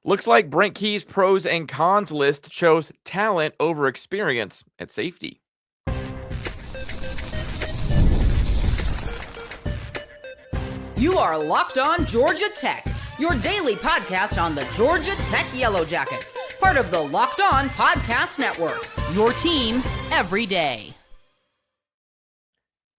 Looks like Brent Key's pros and cons list shows talent over experience at safety. You are Locked On Georgia Tech, your daily podcast on the Georgia Tech Yellow Jackets, part of the Locked On Podcast Network, your team every day.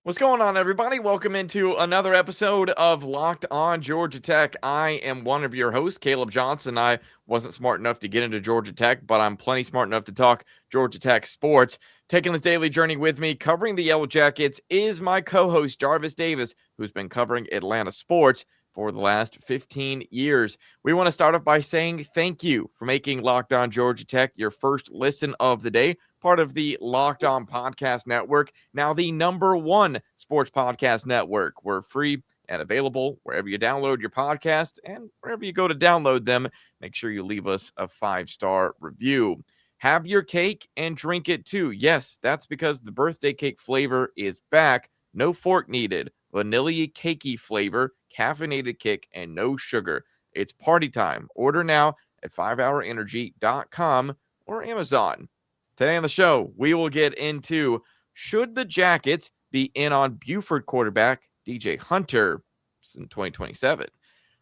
What's going on, everybody? Welcome into another episode of Locked On Georgia Tech. I am one of your hosts, Caleb Johnson. I wasn't smart enough to get into Georgia Tech, but I'm plenty smart enough to talk Georgia Tech sports. Taking this daily journey with me, covering the Yellow Jackets, is my co-host, Jarvis Davis, who's been covering Atlanta sports for the last 15 years. We want to start off by saying thank you for making Locked On Georgia Tech your first listen of the day, part of the Locked On Podcast Network, now the #1 sports podcast network. We're free and available wherever you download your podcast, and wherever you go to download them, make sure you leave us a 5-star review. Have your cake and drink it too. Yes, that's because the birthday cake flavor is back. No fork needed. Vanilla cakey flavor, caffeinated kick, and no sugar. It's party time. Order now at 5hourenergy.com or Amazon. Today on the show, we will get into, should the Jackets be in on Buford quarterback DJ Hunter in 2027?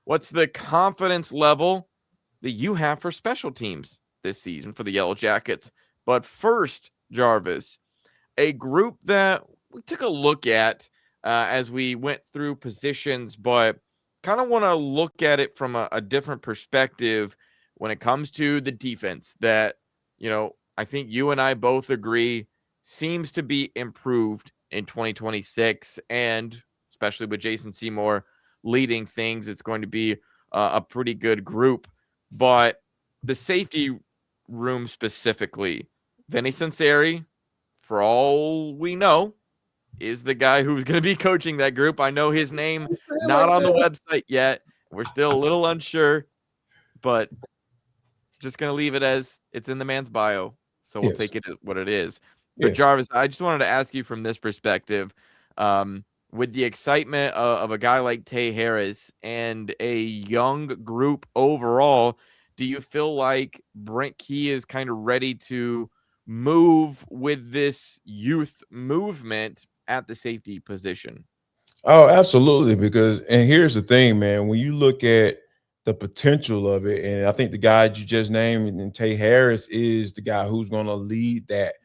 What's the confidence level that you have for special teams this season for the Yellow Jackets? But first, Jarvis, a group that we took a look at as we went through positions, but kind of want to look at it from a different perspective when it comes to the defense that, I think you and I both agree seems to be improved in 2026, and especially with Jason Semore leading things, it's going to be a pretty good group. But the safety room specifically, Vinny Sunseri, for all we know, is the guy who's going to be coaching that group. I know his name not on the website yet. We're still a little unsure, but just going to leave it as it's in the man's bio. So we'll take it as what it is. But Jarvis, I just wanted to ask you from this perspective, with the excitement of a guy like Tay Harris and a young group overall, do you feel like Brent Key is kind of ready to move with this youth movement at the safety position? Oh, absolutely. And here's the thing, man, when you look at the potential of it, and I think the guy you just named, and Tay Harris, is the guy who's going to lead that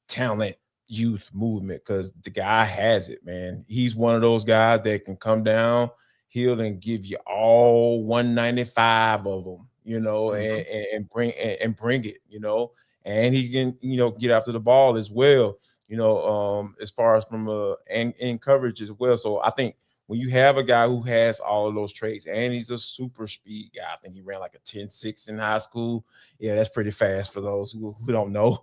talent youth movement, because the guy has it, man. He's one of those guys that can come down hill and give you all 195 of them, and bring it, and he can, get after the ball as well, as far as from in coverage as well. So I think when you have a guy who has all of those traits, and he's a super speed guy, I think he ran like a 10.6 in high school. Yeah, that's pretty fast for those who don't know.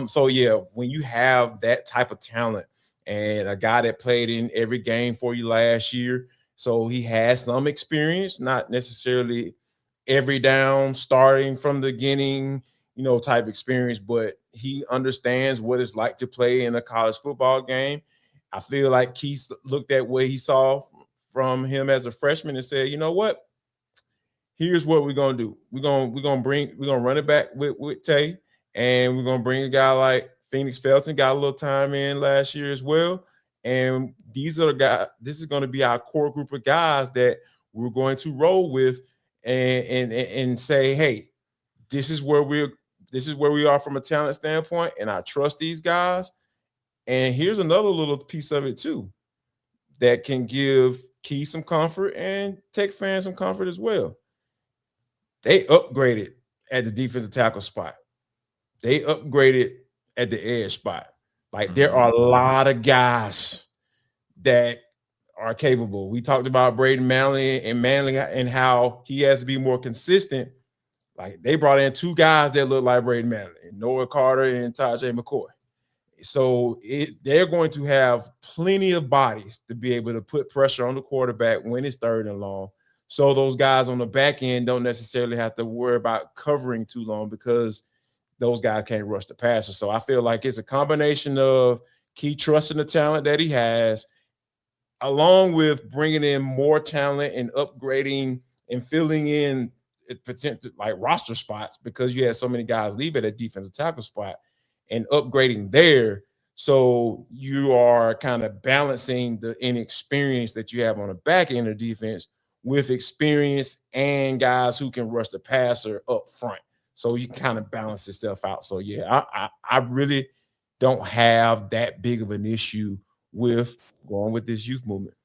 So yeah, when you have that type of talent and a guy that played in every game for you last year, so he has some experience, not necessarily every down starting from the beginning, type experience, but he understands what it's like to play in a college football game. I feel like Keith looked at what he saw from him as a freshman and said, you know what? Here's what we're gonna do. We're gonna run it back with Tay, and we're gonna bring a guy like Fenix Felton, got a little time in last year as well. And these are the guys, this is going to be our core group of guys that we're going to roll with and say, hey, this is where we are from a talent standpoint, and I trust these guys. And here's another little piece of it too that can give Key some comfort and Tech fans some comfort as well. They upgraded at the defensive tackle spot. They upgraded at the edge spot. Like, there are a lot of guys that are capable. We talked about Braden Manley and how he has to be more consistent. Like, they brought in 2 guys that look like Braden Manley, Noah Carter and Tajay McCoy. So they're going to have plenty of bodies to be able to put pressure on the quarterback when it's 3rd and long. So those guys on the back end don't necessarily have to worry about covering too long, because those guys can't rush the passer. So I feel like it's a combination of Key trusting the talent that he has, along with bringing in more talent and upgrading and filling in potential like roster spots because you had so many guys leave at a defensive tackle spot and upgrading there. So you are kind of balancing the inexperience that you have on the back end of defense with experience and guys who can rush the passer up front. So you kind of balance yourself out. So yeah, I really don't have that big of an issue with going with this youth movement.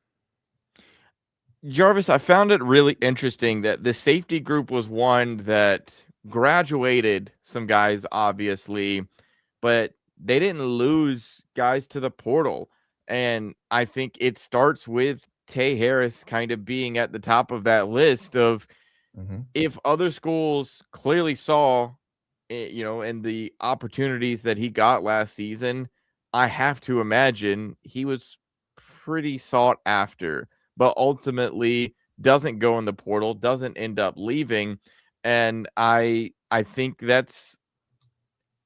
Jarvis, I found it really interesting that the safety group was one that graduated some guys, obviously, but they didn't lose guys to the portal. And I think it starts with Tay Harris kind of being at the top of that list of if other schools clearly saw, and the opportunities that he got last season, I have to imagine he was pretty sought after, but ultimately doesn't go in the portal, doesn't end up leaving. And I think that's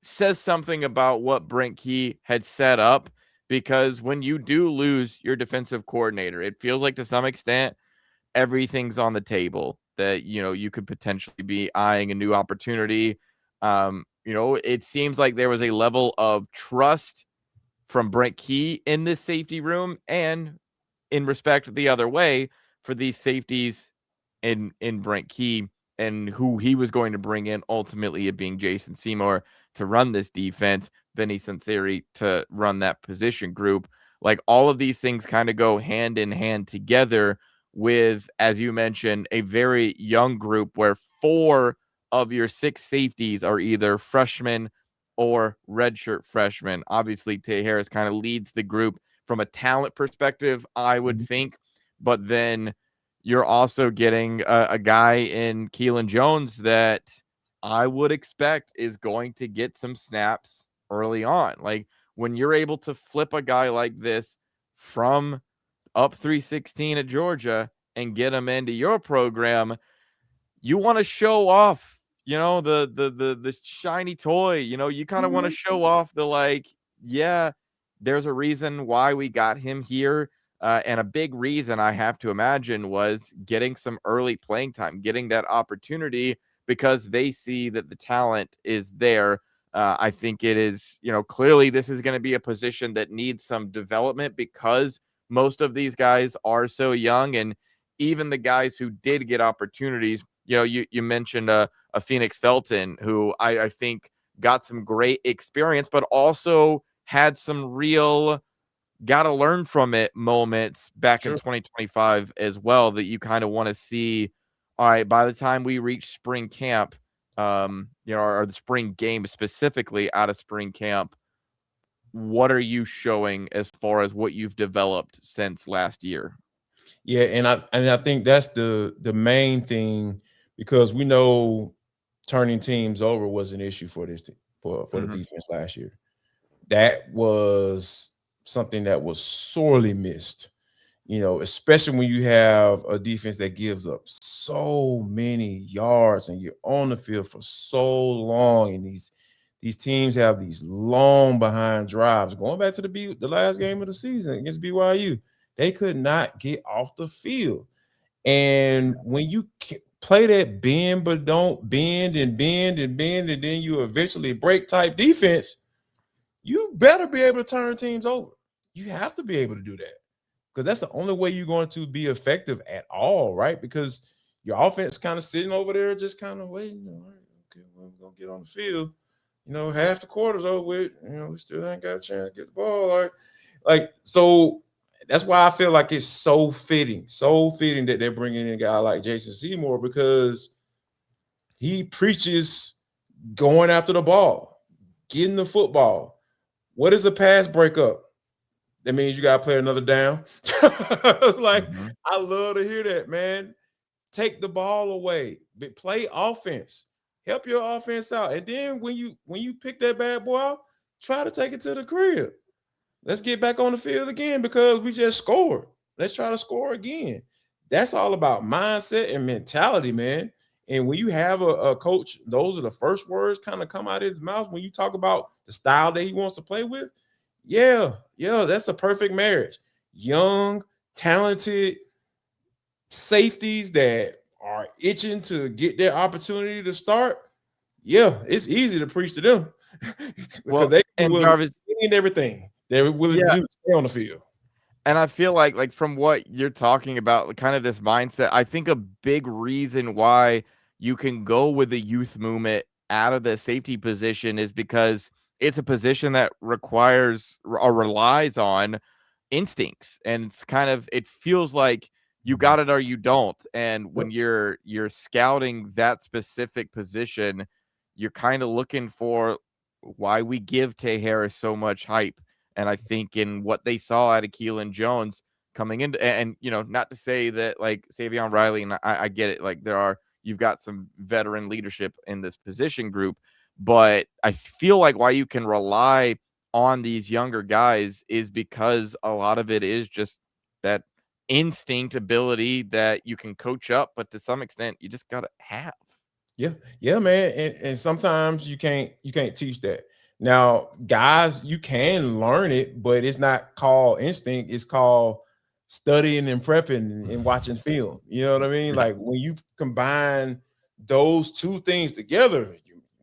says something about what Brent Key had set up, because when you do lose your defensive coordinator, it feels like to some extent everything's on the table that, you could potentially be eyeing a new opportunity. It seems like there was a level of trust from Brent Key in this safety room, and in respect the other way for these safeties in Brent Key and who he was going to bring in, ultimately it being Jason Semore to run this defense, Vinny Sunseri to run that position group. Like, all of these things kind of go hand in hand together with, as you mentioned, a very young group where 4 of your 6 safeties are either freshmen or redshirt freshmen. Obviously, Tay Harris kind of leads the group from a talent perspective, I would think, but then you're also getting a guy in Kealan Jones that I would expect is going to get some snaps early on. Like, when you're able to flip a guy like this from up 316 at Georgia and get him into your program, you want to show off, the shiny toy. You kind of want to show off the, like, yeah, there's a reason why we got him here. And a big reason, I have to imagine, was getting some early playing time, getting that opportunity, because they see that the talent is there. I think it is, clearly this is going to be a position that needs some development because most of these guys are so young. And even the guys who did get opportunities, you mentioned a Fenix Felton, who I think got some great experience, but also had some real got to learn from it moments back in 2025 as well, that you kind of want to see. All right, by the time we reach spring camp, or the spring game specifically out of spring camp, what are you showing as far as what you've developed since last year? Yeah, and I think that's the main thing, because we know turning teams over was an issue for this team, for the defense last year. That was something that was sorely missed, especially when you have a defense that gives up so many yards and you're on the field for so long, and these teams have these long behind drives. Going back to the last game of the season against BYU, they could not get off the field. And when you play that bend but don't bend and bend and bend, and then you eventually break type defense, you better be able to turn teams over. You have to be able to do that, because that's the only way you're going to be effective at all, right? Because your offense kind of sitting over there just kind of waiting. All right, okay, we're going to get on the field. Half the quarter's over with. We still ain't got a chance to get the ball. So that's why I feel like it's so fitting that they're bringing in a guy like Jason Semore, because he preaches going after the ball, getting the football. What is a pass breakup? That means you got to play another down. It's like, I love to hear that, man. Take the ball away, but play offense. Help your offense out. And then when you pick that bad boy out, try to take it to the crib. Let's get back on the field again, because we just scored. Let's try to score again. That's all about mindset and mentality, man. And when you have a coach, those are the first words kind of come out of his mouth when you talk about the style that he wants to play with. Yeah, that's a perfect marriage. Young, talented safeties that are itching to get their opportunity to start, yeah, it's easy to preach to them because they and will Jarvis, and everything. They're willing to yeah, do to stay on the field. and I feel like from what you're talking about, like, kind of this mindset, I think a big reason why you can go with the youth movement out of the safety position is because it's a position that requires or relies on instincts, and it's kind of, it feels like you got it or you don't. And when you're scouting that specific position, you're kind of looking for why we give Tay Harris so much hype. And I think in what they saw out of Kealan Jones coming into, and not to say that like Savion Riley, and I get it, like you've got some veteran leadership in this position group, but I feel like why you can rely on these younger guys is because a lot of it is just that instinct ability that you can coach up, but to some extent you just gotta have. Yeah, man. And sometimes you can't teach that. Now, guys, you can learn it, but it's not called instinct. It's called studying and prepping and watching film. You know what I mean? Yeah. Like when you combine those two things together,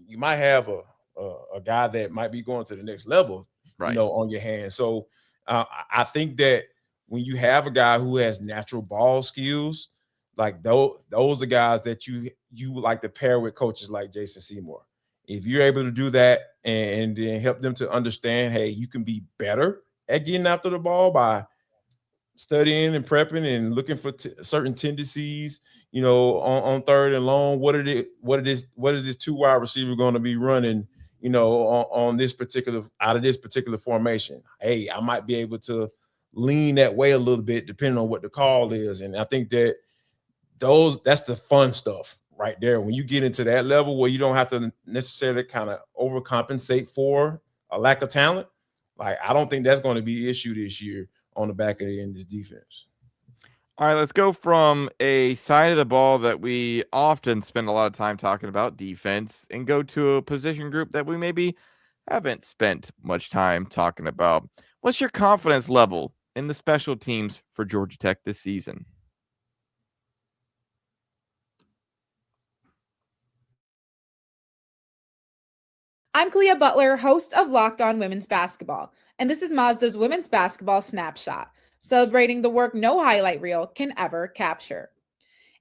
you might have a guy that might be going to the next level, Right. on your hands. So I think that when you have a guy who has natural ball skills, like those are guys that you like to pair with coaches like Jason Semore. If you're able to do that and then help them to understand, hey, you can be better at getting after the ball by studying and prepping and looking for certain tendencies, on third and long. What is this two wide receiver going to be running, on this particular out of this particular formation? Hey, I might be able to lean that way a little bit depending on what the call is. And I think that that's the fun stuff right there. When you get into that level where you don't have to necessarily kind of overcompensate for a lack of talent, like I don't think that's going to be an issue this year on the back of the end of this defense. All right, let's go from a side of the ball that we often spend a lot of time talking about, defense, and go to a position group that we maybe haven't spent much time talking about. What's your confidence level in the special teams for Georgia Tech this season? I'm Clea Butler, host of Locked On Women's Basketball, and this is Mazda's Women's Basketball Snapshot, celebrating the work no highlight reel can ever capture.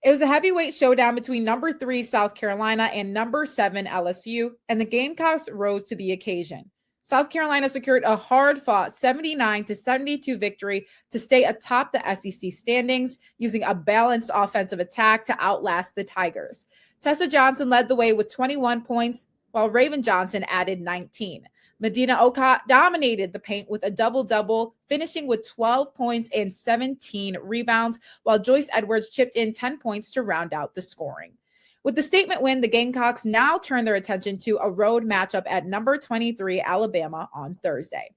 It was a heavyweight showdown between number 3 South Carolina and number 7 LSU, and the Gamecocks rose to the occasion. South Carolina secured a hard-fought 79-72 victory to stay atop the SEC standings, using a balanced offensive attack to outlast the Tigers. Tessa Johnson led the way with 21 points, while Raven Johnson added 19. Medina Okot dominated the paint with a double-double, finishing with 12 points and 17 rebounds, while Joyce Edwards chipped in 10 points to round out the scoring. With the statement win, the Gamecocks now turn their attention to a road matchup at number 23 Alabama on Thursday.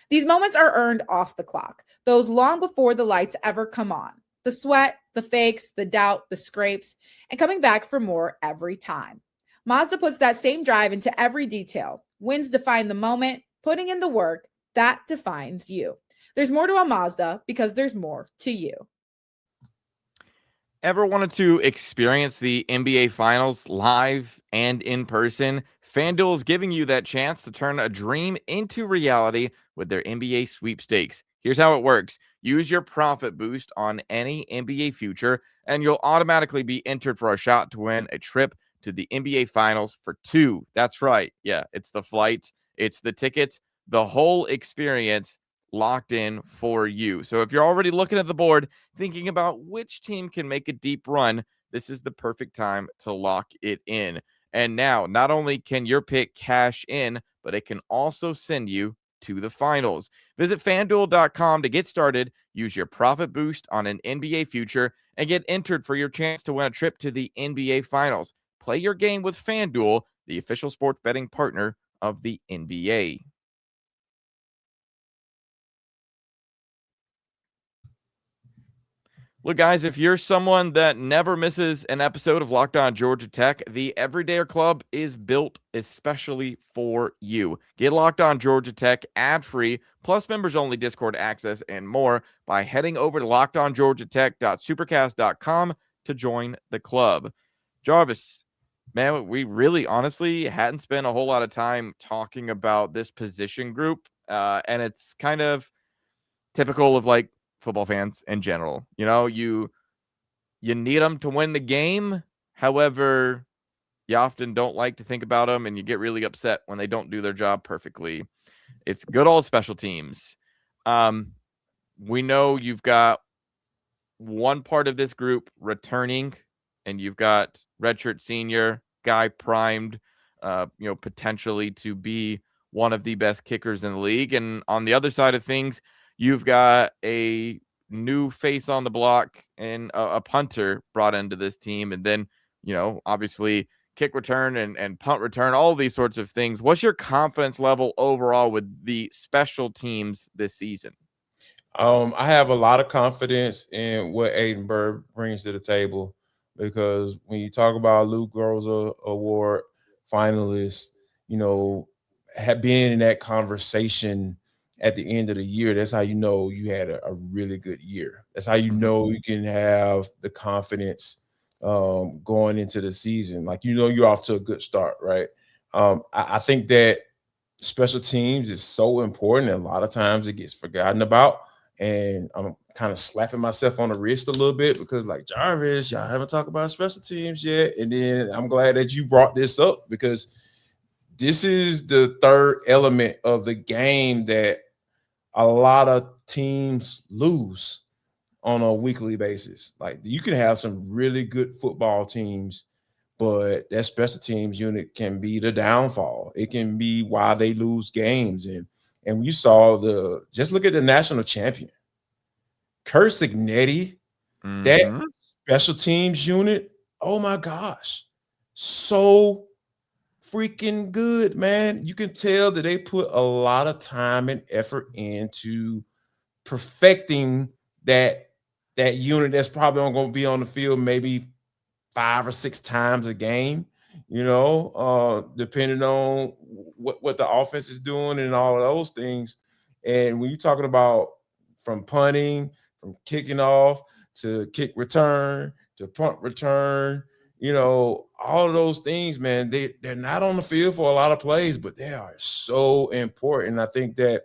These moments are earned off the clock, those long before the lights ever come on. The sweat, the fakes, the doubt, the scrapes, and coming back for more every time. Mazda puts that same drive into every detail. Wins define the moment, putting in the work, that defines you. There's more to a Mazda because there's more to you. Ever wanted to experience the NBA Finals live and in person? FanDuel is giving you that chance to turn a dream into reality with their NBA sweepstakes. Here's how it works. Use your profit boost on any NBA future, and you'll automatically be entered for a shot to win a trip to the NBA Finals for 2. That's right. Yeah, it's the flights, it's the tickets, the whole experience locked in for you. So if you're already looking at the board, thinking about which team can make a deep run, this is the perfect time to lock it in. And now, not only can your pick cash in, but it can also send you to the finals. Visit FanDuel.com to get started. Use your profit boost on an NBA future and get entered for your chance to win a trip to the NBA Finals. Play your game with FanDuel, the official sports betting partner of the NBA. Look, guys, if you're someone that never misses an episode of Locked On Georgia Tech, the Everydayer Club is built especially for you. Get Locked On Georgia Tech ad-free, plus members-only Discord access and more by heading over to LockedOnGeorgiaTech.supercast.com to join the club. Jarvis, man, we really honestly hadn't spent a whole lot of time talking about this position group. And it's kind of typical of like football fans in general. You know, you need them to win the game. However, you often don't like to think about them and you get really upset when they don't do their job perfectly. It's good old special teams. We know you've got one part of this group returning, and you've got redshirt senior guy primed, potentially to be one of the best kickers in the league. And on the other side of things, you've got a new face on the block and a punter brought into this team. And then, obviously kick return and punt return, all these sorts of things. What's your confidence level overall with the special teams this season? I have a lot of confidence in what Aidan Burr brings to the table, because when you talk about Lou Groza Award finalists, have been in that conversation at the end of the year, that's how you know you had a really good year. That's how you know you can have the confidence going into the season. Like, you're off to a good start, right? I think that special teams is so important, and a lot of times it gets forgotten about. And I'm kind of slapping myself on the wrist a little bit because, like, Jarvis, y'all haven't talked about special teams yet. And then I'm glad that you brought this up, because this is the third element of the game that a lot of teams lose on a weekly basis. Like, you can have some really good football teams, but that special teams unit can be the downfall. It can be why they lose games. And you saw just look at the national champion, Kurt Signetti, that special teams unit. Oh my gosh, so freaking good, man. You can tell that they put a lot of time and effort into perfecting that unit that's probably only going to be on the field maybe 5 or 6 times a game, depending on what the offense is doing and all of those things. And when you're talking about from punting, from kicking off to kick return to punt return, all of those things, man, they're not on the field for a lot of plays, but they are so important. I think that,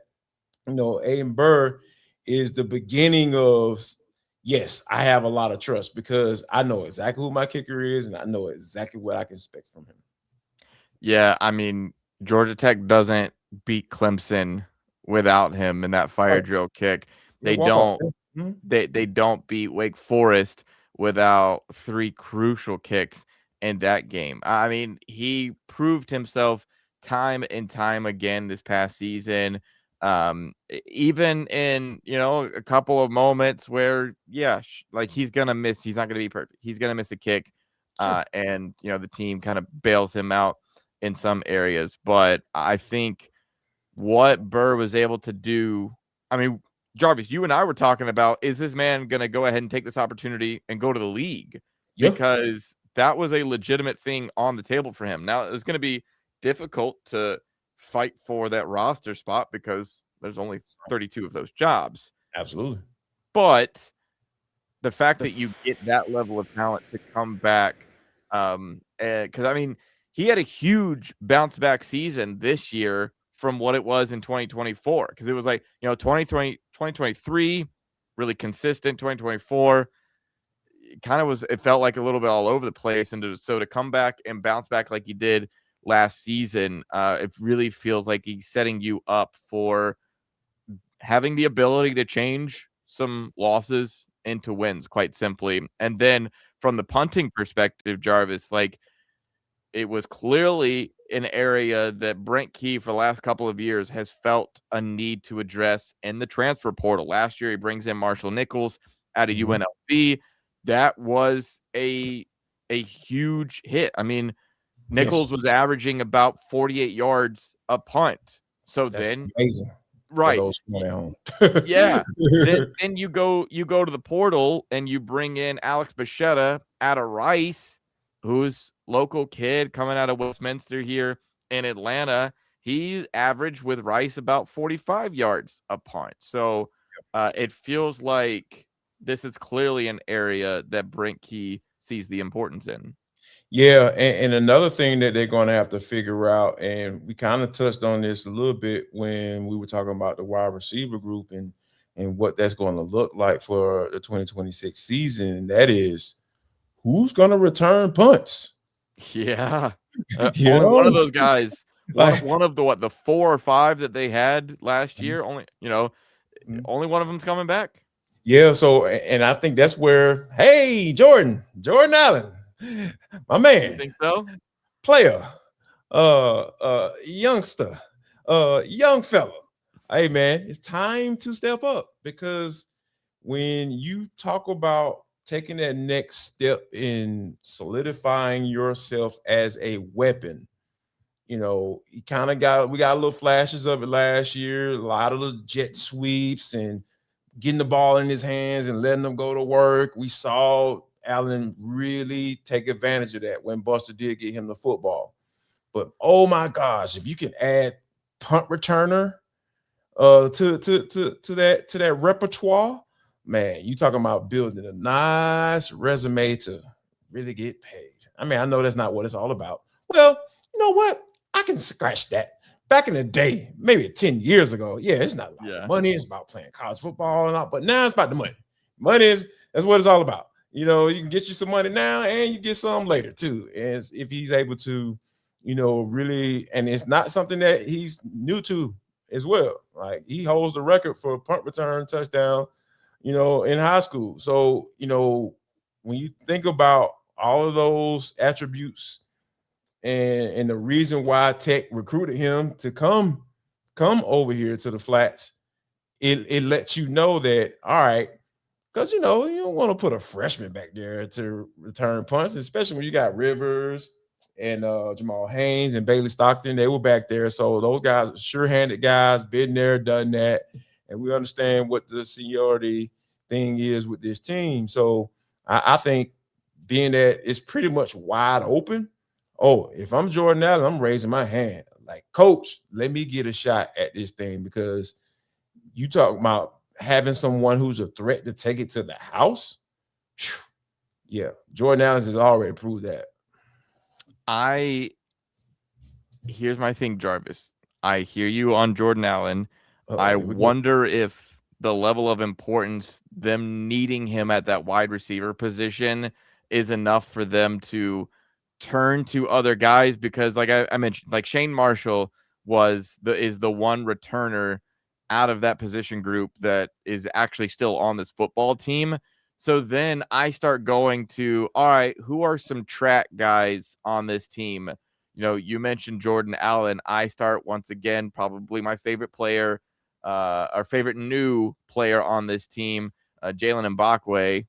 Aidan Burr is the beginning of, yes, I have a lot of trust, because I know exactly who my kicker is and I know exactly what I can expect from him. Yeah, I mean, Georgia Tech doesn't beat Clemson without him in that fire drill kick. They don't they don't beat Wake Forest without 3 crucial kicks in that game. I mean, he proved himself time and time again this past season. Even in, a couple of moments where, like, he's gonna miss, he's not gonna be perfect. He's gonna miss a kick. Sure. And the team kind of bails him out in some areas. But I think what Burr was able to do, I mean, Jarvis, you and I were talking about, is this man going to go ahead and take this opportunity and go to the league? Yeah. Because that was a legitimate thing on the table for him. Now, it's going to be difficult to fight for that roster spot because there's only 32 of those jobs. Absolutely. But the fact that you get that level of talent to come back, because, I mean, he had a huge bounce back season this year from what it was in 2024, because it was like, 2023 really consistent. 2024 it felt like a little bit all over the place, and so to come back and bounce back like he did last season, it really feels like he's setting you up for having the ability to change some losses into wins, quite simply. And then from the punting perspective, Jarvis, like, it was clearly an area that Brent Key for the last couple of years has felt a need to address in the transfer portal. Last year, he brings in Marshall Nichols out of UNLV. That was a huge hit. I mean, Nichols was averaging about 48 yards a punt. So that's then, amazing. right? Yeah. Then you go to the portal and you bring in Alex Bacchetta out of Rice, who's local kid coming out of Westminster here in Atlanta. He averaged with Rice about 45 yards a punt. So it feels like this is clearly an area that Brent Key sees the importance in. Yeah, and another thing that they're going to have to figure out, and we kind of touched on this a little bit when we were talking about the wide receiver group and what that's going to look like for the 2026 season, and that is who's going to return punts. Yeah. You Only one of know, those guys, like, one of the 4 or 5 that they had last year, only Mhm. only one of them's coming back. Yeah. So, and I think that's where, hey, Jordan Allen, my You man, think so? player, youngster, young fella. Hey, man, it's time to step up, because when you talk about taking that next step in solidifying yourself as a weapon, we got a little flashes of it last year, a lot of the jet sweeps and getting the ball in his hands and letting them go to work. We saw Allen really take advantage of that when Buster did get him the football. But oh my gosh, if you can add punt returner to that repertoire, man, you talking about building a nice resume to really get paid. I mean, I know that's not what it's all about. Well, you know what? I can scratch that. Back in the day, maybe 10 years ago, yeah, it's not about the money. It's about playing college football and all, but now it's about the money. That's what it's all about. You can get you some money now and you get some later too. And if he's able to, really, and it's not something that he's new to as well. Like, he holds the record for punt return touchdown, in high school. So, when you think about all of those attributes and the reason why Tech recruited him to come over here to the Flats, it lets you know that, all right, because you don't want to put a freshman back there to return punts, especially when you got Rivers and Jamal Haynes and Bailey Stockton. They were back there, so those guys are sure-handed guys, been there, done that, and we understand what the seniority thing is with this team. So I think, being that it's pretty much wide open, if I'm Jordan Allen, I'm raising my hand. Like, coach, let me get a shot at this thing, because you talk about having someone who's a threat to take it to the house. Yeah, Jordan Allen has already proved that. Here's my thing, Jarvis. I hear you on Jordan Allen. I wonder if the level of importance, them needing him at that wide receiver position, is enough for them to turn to other guys, because like I mentioned, like Shane Marshall is the one returner out of that position group that is actually still on this football team. So then I start going to, all right, who are some track guys on this team? You mentioned Jordan Allen. I start once again, probably my favorite player, our favorite new player on this team, Jalen Mbakwe.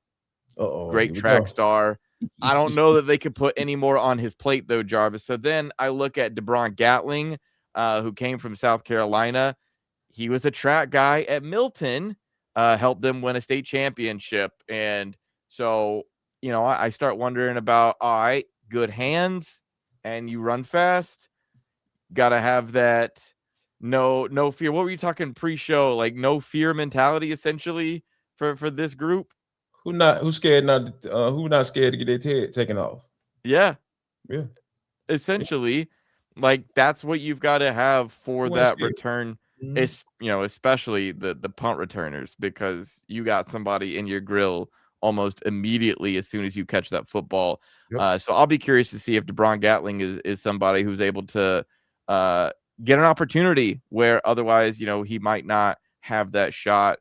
Great track star. I don't know that they could put any more on his plate, though, Jarvis. So then I look at Debron Gatling, who came from South Carolina. He was a track guy at Milton, helped them win a state championship. And so, I start wondering about, all right, good hands and you run fast. Got to have that no fear. What were you talking pre-show? Like, no fear mentality, essentially, for this group. Who not scared to get their head taken off? Yeah. Yeah. Essentially, like, that's what you've got to have for that return. Especially the punt returners, because you got somebody in your grill almost immediately as soon as you catch that football. Yep. So I'll be curious to see if Debron Gatling is somebody who's able to get an opportunity where otherwise, he might not have that shot.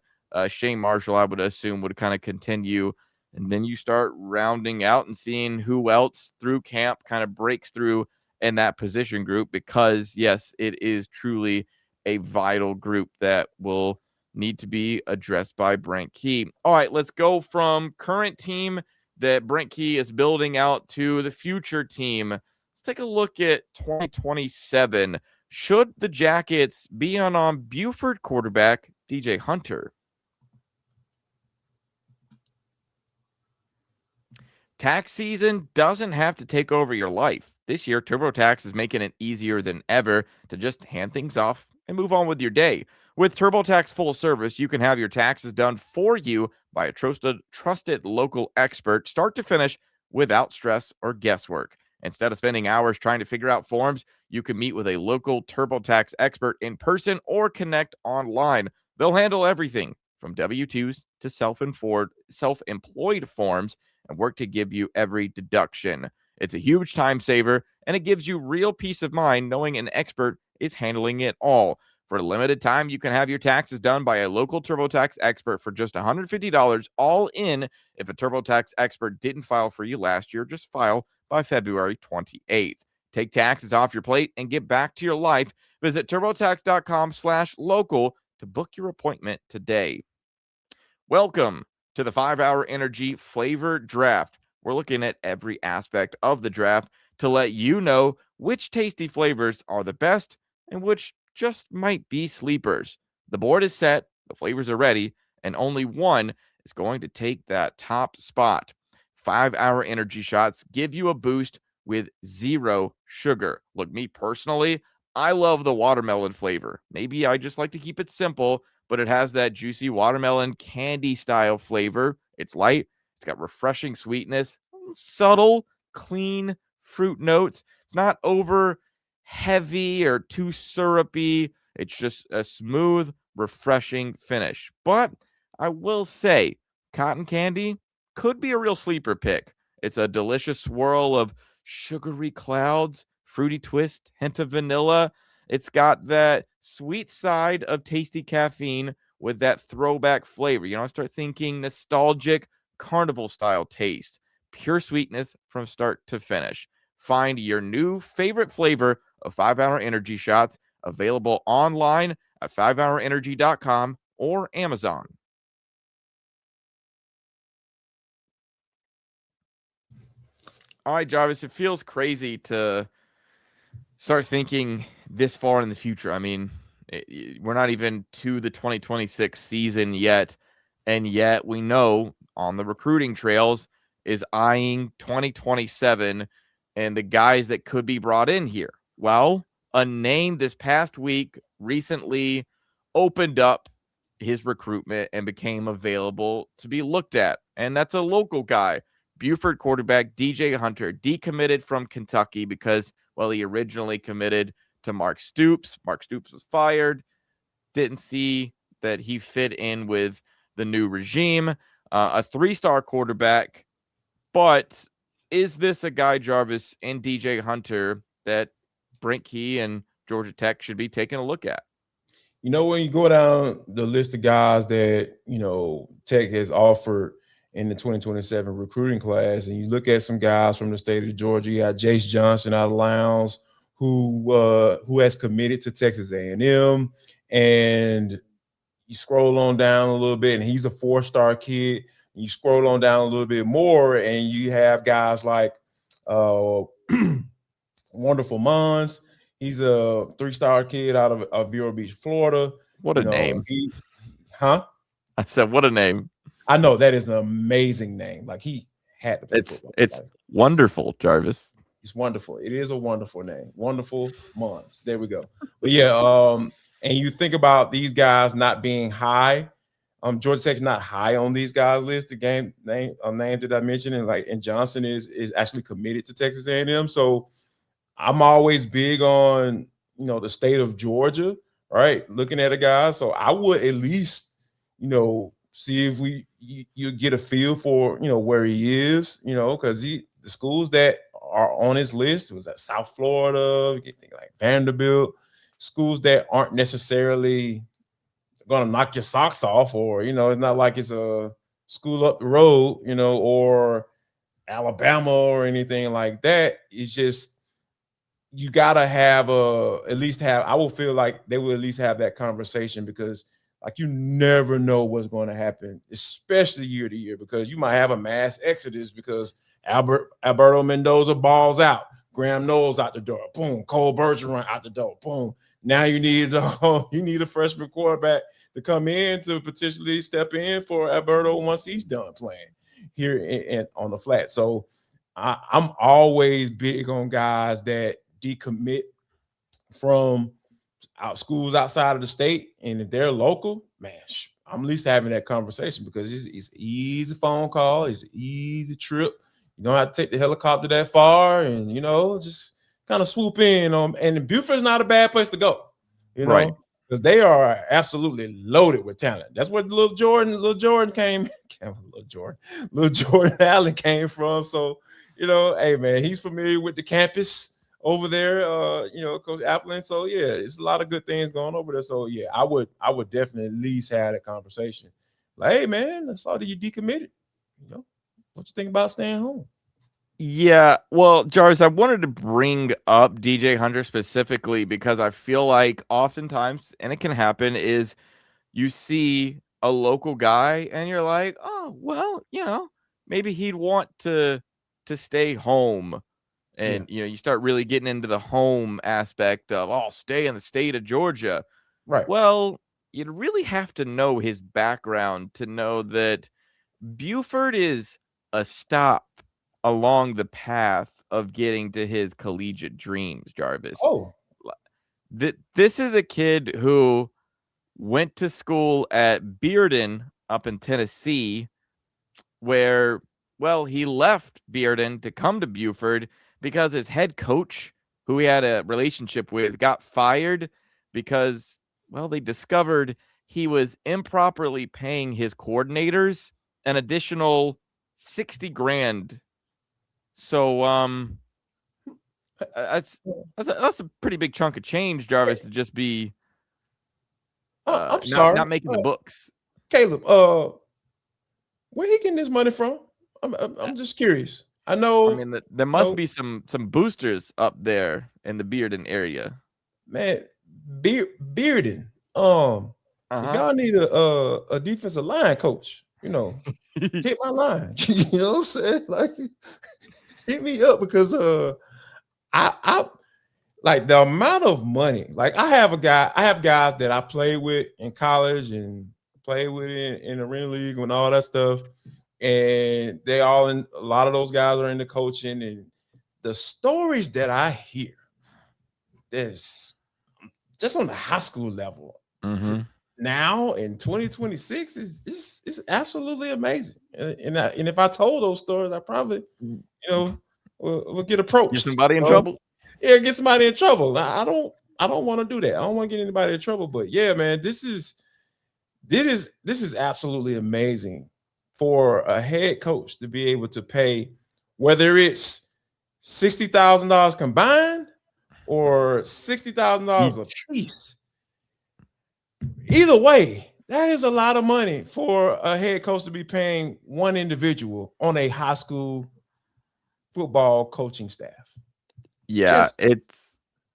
Shane Marshall, I would assume, would kind of continue. And then you start rounding out and seeing who else through camp kind of breaks through in that position group, because, yes, it is truly a vital group that will need to be addressed by Brent Key. All right, let's go from current team that Brent Key is building out to the future team. Let's take a look at 2027. Should the Jackets be on Buford quarterback DJ Hunter? Tax season doesn't have to take over your life. This year, TurboTax is making it easier than ever to just hand things off and move on with your day. With TurboTax Full Service, you can have your taxes done for you by a trusted local expert, start to finish, without stress or guesswork. Instead of spending hours trying to figure out forms, you can meet with a local TurboTax expert in person or connect online. They'll handle everything from W-2s to self-employed forms and work to give you every deduction. It's a huge time saver, and it gives you real peace of mind knowing an expert is handling it all. For a limited time, you can have your taxes done by a local TurboTax expert for just $150 all in. If a TurboTax expert didn't file for you last year, just file by February 28th. Take taxes off your plate and get back to your life. Visit turbotax.com/local to book your appointment today. Welcome to the 5-Hour Energy Flavor Draft. We're looking at every aspect of the draft to let you know which tasty flavors are the best and which just might be sleepers. The board is set, the flavors are ready, and only one is going to take that top spot. 5-Hour Energy Shots give you a boost with 0 sugar. Look, me personally, I love the watermelon flavor. Maybe I just like to keep it simple, but it has that juicy watermelon candy style flavor. It's light, it's got refreshing sweetness, subtle, clean fruit notes. It's not over heavy or too syrupy. It's just a smooth, refreshing finish. But I will say, cotton candy could be a real sleeper pick. It's a delicious swirl of sugary clouds, fruity twist, hint of vanilla. It's got that sweet side of tasty caffeine with that throwback flavor. I start thinking nostalgic carnival style taste, pure sweetness from start to finish. Find your new favorite flavor of 5-Hour Energy Shots, available online at 5hourenergy.com or Amazon. All right, Jarvis, it feels crazy to start thinking this far in the future. I mean, we're not even to the 2026 season yet, and yet we know on the recruiting trails is eyeing 2027 and the guys that could be brought in here. Well, a name this past week recently opened up his recruitment and became available to be looked at, and that's a local guy. Buford quarterback DJ Hunter decommitted from Kentucky because, well, he originally committed to Mark Stoops. Mark Stoops was fired. Didn't see that he fit in with the new regime. A 3-star quarterback. But is this a guy, Jarvis, and DJ Hunter that Brent Key and Georgia Tech should be taking a look at? When you go down the list of guys that, Tech has offered in the 2027 recruiting class, and you look at some guys from the state of Georgia, you got Jace Johnson out of Lowndes, who has committed to Texas A&M, and you scroll on down a little bit, and he's a 4-star kid. You scroll on down a little bit more, and you have guys like Wonderful Mons. He's a 3-star kid out of Vero Beach, Florida. What a name. I said, what a name. I know that is an amazing name. Like, he had to play football. It's wonderful, Jarvis. It's wonderful. It is a wonderful name. Wonderful Mons. There we go. But yeah, and you think about these guys not being high. Georgia Tech's not high on these guys' list. The name that I mentioned, and Johnson is actually committed to Texas A&M. So I'm always big on the state of Georgia, right? Looking at a guy. So I would at least see if you get a feel for where he is, because the schools that are on his list was at South Florida. You think like Vanderbilt, schools that aren't necessarily going to knock your socks off, or it's not like it's a school up the road, or Alabama or anything like that. It's just you gotta have I will feel like they will at least have that conversation, because like you never know what's going to happen, especially year to year, because you might have a mass exodus because Alberto Mendoza balls out, Graham Knowles out the door, boom, Cole Bergeron out the door, boom. Now you need a freshman quarterback to come in to potentially step in for Alberto once he's done playing here on the flat. So I'm always big on guys that decommit from schools outside of the state, and if they're local, man, I'm at least having that conversation, because it's easy phone call, it's an easy trip. You don't have to take the helicopter that far, and just kind of swoop in on. And Buford's not a bad place to go, Right. because they are absolutely loaded with talent. That's where little Jordan came. Little Jordan Allen came from. So, hey man, he's familiar with the campus over there. Coach Appling. So yeah, it's a lot of good things going over there. So yeah, I would definitely at least have that conversation. Like, hey man, I saw that you decommitted. What you think about staying home? Yeah, well, Jarvis, I wanted to bring up DJ Hunter specifically because I feel like oftentimes, and it can happen, is you see a local guy and you're like, oh, well, maybe he'd want to stay home. And, you start really getting into the home aspect of, oh, stay in the state of Georgia. Right. Well, you'd really have to know his background to know that Buford is a stop along the path of getting to his collegiate dreams, Jarvis. Oh, This is a kid who went to school at Bearden up in Tennessee, where, well, he left Bearden to come to Buford because his head coach, who he had a relationship with, got fired because, well, they discovered he was improperly paying his coordinators an additional 60 grand. So that's a pretty big chunk of change, Jarvis, to just be I'm sorry, not making the books. Caleb. Where he getting this money from? I'm just curious. I know. I mean, there must be some boosters up there in the Bearden area. Man, Bearden. If y'all need a defensive line coach, hit my line. You know what I'm saying? Like, hit me up, because I like the amount of money. Like, I have guys that I played with in college and played with in the Arena League and all that stuff. And they all a lot of those guys are into coaching, and the stories that I hear, there's just on the high school level now in 2026 is absolutely amazing. And if I told those stories, I probably will get approached. Get somebody in trouble. Yeah, get somebody in trouble. I don't want to do that. I don't want to get anybody in trouble. But yeah, man, this is absolutely amazing for a head coach to be able to pay, whether it's $60,000 combined or $60,000 a piece. Either way, that is a lot of money for a head coach to be paying one individual on a high school football coaching staff. Yeah,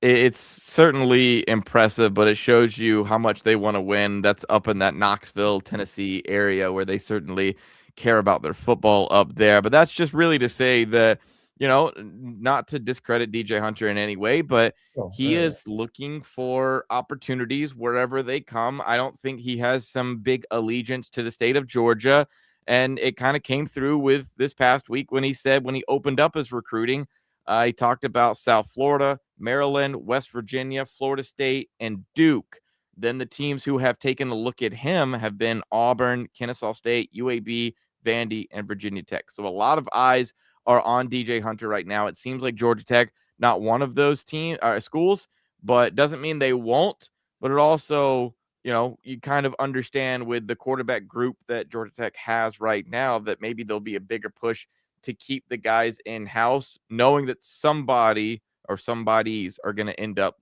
it's certainly impressive, but it shows you how much they want to win. That's up in that Knoxville, Tennessee area, where they certainly care about their football up there. But that's just really to say that, not to discredit DJ Hunter in any way, but he is looking for opportunities wherever they come. I don't think he has some big allegiance to the state of Georgia. And it kind of came through with this past week when he said, when he opened up his recruiting, he talked about South Florida, Maryland, West Virginia, Florida State, and Duke. Then the teams who have taken a look at him have been Auburn, Kennesaw State, UAB, Vandy, and Virginia Tech. So a lot of eyes are on DJ Hunter right now. It seems like Georgia Tech, not one of those schools, but doesn't mean they won't. But it also, you kind of understand with the quarterback group that Georgia Tech has right now that maybe there'll be a bigger push to keep the guys in-house, knowing that somebody or somebodies are going to end up,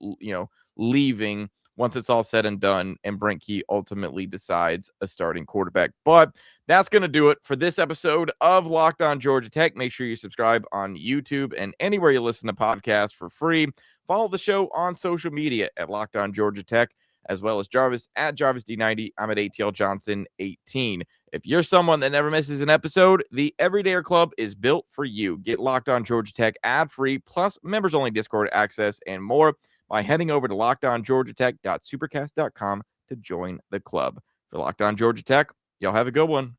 leaving once it's all said and done, and Brent Key ultimately decides a starting quarterback. But that's going to do it for this episode of Locked On Georgia Tech. Make sure you subscribe on YouTube and anywhere you listen to podcasts for free. Follow the show on social media at Locked On Georgia Tech, as well as Jarvis at JarvisD90. I'm at ATL Johnson 18. If you're someone that never misses an episode, the Everydayer Club is built for you. Get Locked On Georgia Tech ad-free, plus members-only Discord access and more by heading over to lockedongeorgiatech.supercast.com to join the club. For Locked On Georgia Tech, y'all have a good one.